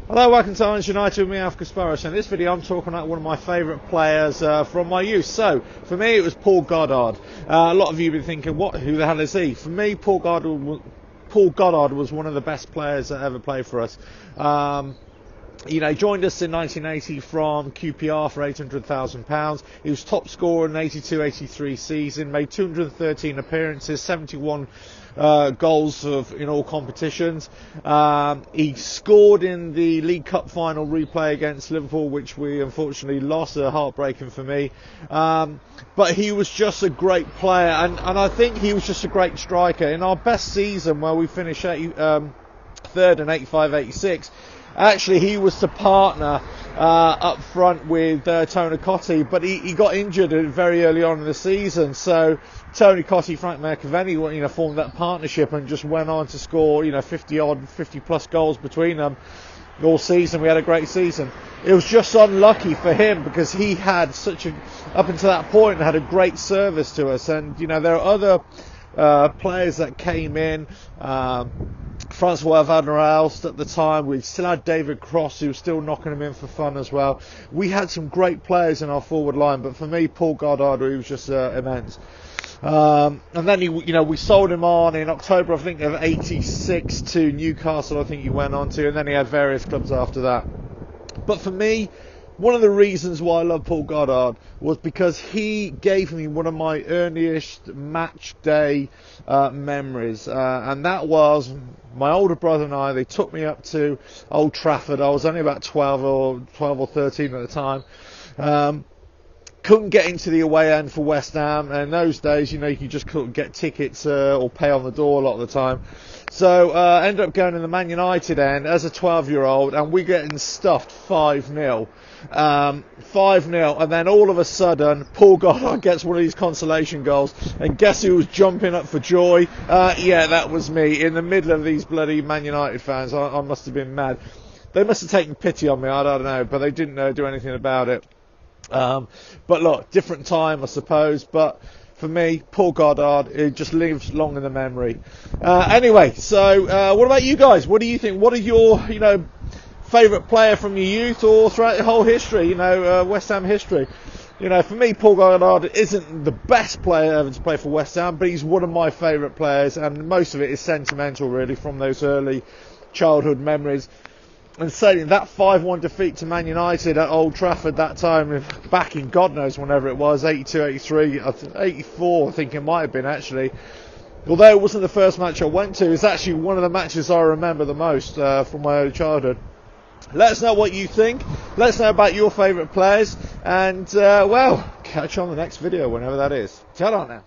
Hello, welcome to WestHamUnited with me, Alf Kasparis. In this video I'm talking about one of my favourite players from my youth. So, for me it was Paul Goddard. A lot of you have been thinking, who the hell is he? For me, Paul Goddard was one of the best players that ever played for us. You know, he joined us in 1980 from QPR for £800,000. He was top scorer in the 82-83 season, made 213 appearances, 71 goals in all competitions. He scored in the League Cup final replay against Liverpool, which we unfortunately lost, heartbreaking for me. But he was just a great player, and I think he was just a great striker. In our best season, where we finished third in 85-86, actually, he was the partner up front with Tony COYI, but he got injured very early on in the season. So Tony COYI, Frank McAvenny, formed that partnership and just went on to score, 50 plus goals between them all season. We had a great season. It was just unlucky for him because he had up until that point, had a great service to us. And there are other players that came in. Francois Van at the time. We still had David Cross, who was still knocking him in for fun as well. We had some great players in our forward line, but for me, Paul Goddard, he was just immense. And then we sold him on in October, I think, of '86 to Newcastle. I think he went on to, and then he had various clubs after that. But for me, one of the reasons why I love Paul Goddard was because he gave me one of my earliest match day memories, and that was my older brother and I. They took me up to Old Trafford. I was only about 12 or 13 at the time. Couldn't get into the away end for West Ham, and in those days, you just couldn't get tickets or pay on the door a lot of the time. So ended up going in the Man United end as a 12-year-old, and we getting stuffed 5-0. 5-0, and then all of a sudden Paul Goddard gets one of these consolation goals, and guess who was jumping up for joy? Yeah, that was me, in the middle of these bloody Man United fans. I must have been mad. They must have taken pity on me, I don't know, but they didn't do anything about it. But look, different time, I suppose, but for me, Paul Goddard, it just lives long in the memory. Anyway, so what about you guys? What do you think? What are your favourite player from your youth or throughout your whole history, West Ham history? For me, Paul Goddard isn't the best player ever to play for West Ham, but he's one of my favourite players, and most of it is sentimental, really, from those early childhood memories. And certainly that 5-1 defeat to Man United at Old Trafford that time, back in God knows whenever it was, 82, 83, 84, I think it might have been actually. Although it wasn't the first match I went to, it's actually one of the matches I remember the most from my early childhood. Let us know what you think. Let us know about your favourite players. And, well, catch you on the next video, whenever that is. Ta-ra now.